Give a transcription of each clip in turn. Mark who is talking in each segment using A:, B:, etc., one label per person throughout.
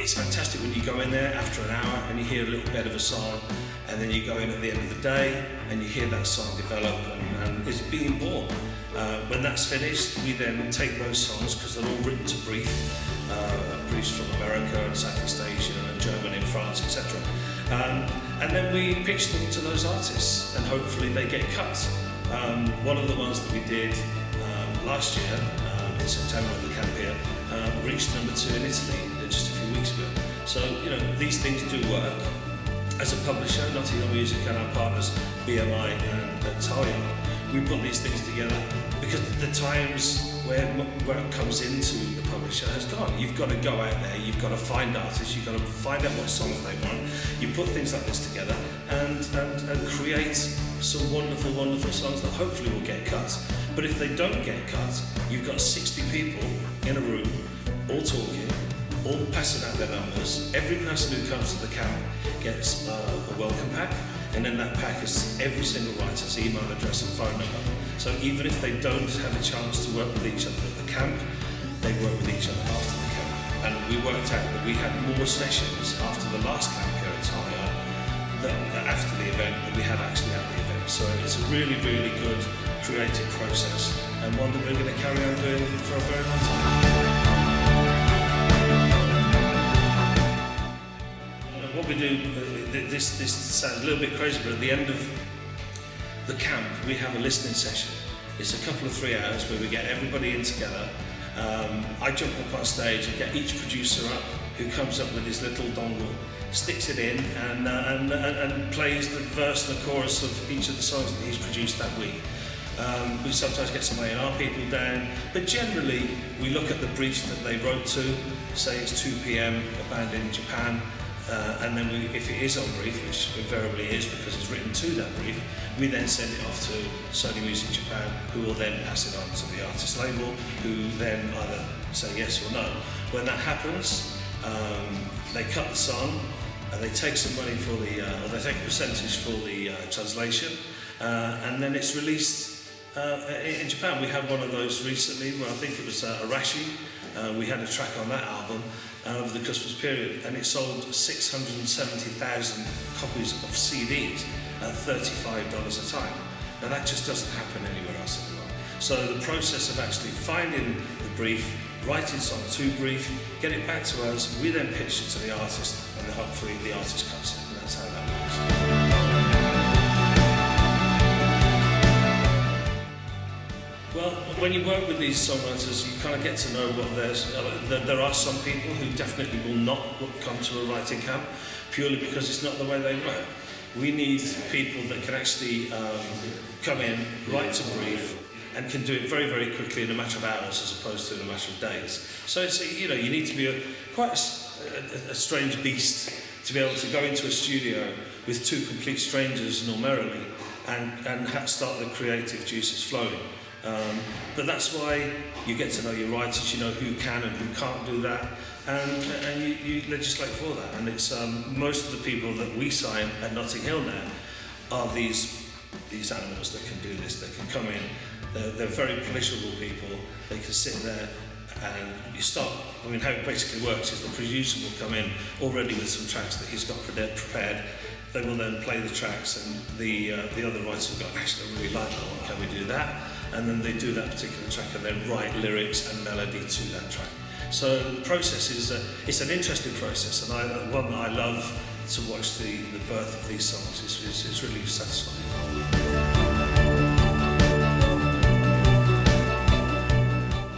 A: It's fantastic when you go in there after an hour and you hear a little bit of a song, and then you go in at the end of the day and you hear that song develop and it's being born. When that's finished, we then take those songs, because they're all written to briefs from America and Southeast Asia and Germany and France, etc. And then we pitch them to those artists, and hopefully they get cut. One of the ones that we did last year, in September at the camp here, reached number 2 in Italy just a few weeks ago. So, these things do work. As a publisher, Notting Hill Music and our partners, BMI and Talia, we put these things together because the times where it comes into the publisher has gone. You've got to go out there, you've got to find artists, you've got to find out what songs they want. You put things like this together and create some wonderful, wonderful songs that hopefully will get cut. But if they don't get cut, you've got 60 people in a room, all talking, all passing out their numbers. Every person who comes to the camp gets a welcome pack, and in that pack is every single writer's email address and phone number. So even if they don't have a chance to work with each other at the camp, they work with each other after the camp. And we worked out that we had more sessions after the last camp here at Talia after the event than we had actually at the event. So it's a really, really good creative process, and one that we're going to carry on doing for a very long time. What we do, this sounds a little bit crazy, but at the end of the camp we have a listening session. It's a couple of 3 hours where we get everybody in together. I jump up on stage and get each producer up who comes up with his little dongle, sticks it in and plays the verse and the chorus of each of the songs that he's produced that week. We sometimes get some A&R people down, but generally we look at the briefs that they wrote to, say it's 2 p.m, a band in Japan, and then if it is on brief, which invariably is because it's written to that brief, we then send it off to Sony Music Japan, who will then pass it on to the artist label, who then either say yes or no. When that happens, they cut the song, and they take some money for or they take a percentage for the translation, and then it's released in Japan. We had one of those recently, where I think it was Arashi. We had a track on that album over the Christmas period, and it sold 670,000 copies of CDs at $35 a time. Now that just doesn't happen anywhere else in the world. So the process of actually finding the brief, writing song to brief, get it back to us, we then pitch it to the artist, and then hopefully the artist cuts it, and that's how that works. Well, when you work with these songwriters, you kind of get to know what there are some people who definitely will not come to a writing camp purely because it's not the way they work. We need people that can actually come in, write to brief, and can do it very, very quickly in a matter of hours as opposed to in a matter of days. So it's, you need to be quite a strange beast to be able to go into a studio with 2 complete strangers ordinarily and start the creative juices flowing. But that's why you get to know your writers, you know who can and who can't do that, and you legislate for that. And it's most of the people that we sign at Notting Hill now are these animals that can do this. They can come in, they're very polishable people, they can sit there and you start. How it basically works is the producer will come in already with some tracks that he's got prepared. They will then play the tracks, and the other writers will go, actually I really like that one, can we do that? And then they do that particular track and then write lyrics and melody to that track. So the process is, it's an interesting process, and one that I love to watch the birth of these songs. It's really satisfying.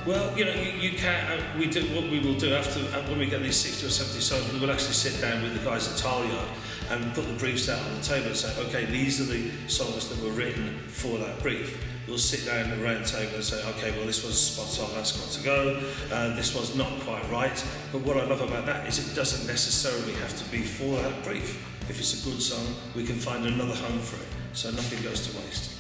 A: Well, you can. We do what we will do after when we get these 60 or 70 songs. We will actually sit down with the guys at Talia and put the briefs out on the table and say, okay, these are the songs that were written for that brief. We'll sit down at the round table and say, okay, well this was spot on, that's got to go. This was not quite right. But what I love about that is it doesn't necessarily have to be for that brief. If it's a good song, we can find another home for it, so nothing goes to waste.